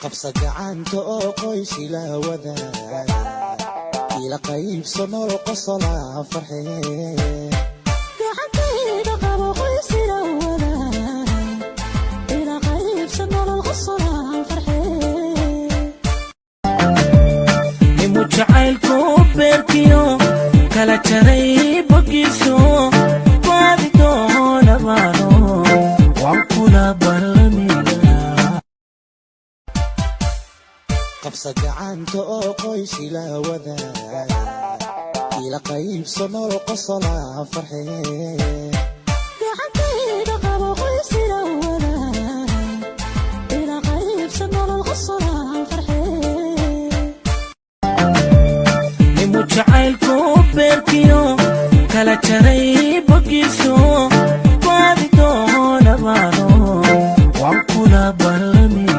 qabsa gacanta oo qoysi la wadaag ila qaybso nolol qosla farxee gacantayda qabo qoysi la wadaag ila qaybso nolol qosla farxee nimu jacaylku beerkiyo kala jaray bogiso waadi doona baano waan kula qabsa gacanta oo qoysi la wadaag ila qaybso nolol qosla farxee gacantayda qabo qoysi la wadaag ila qaybso nolol qosla farxee nimu jacaylku beerkiyo kala jaray bogiso waadi doona baano waan kula barlamay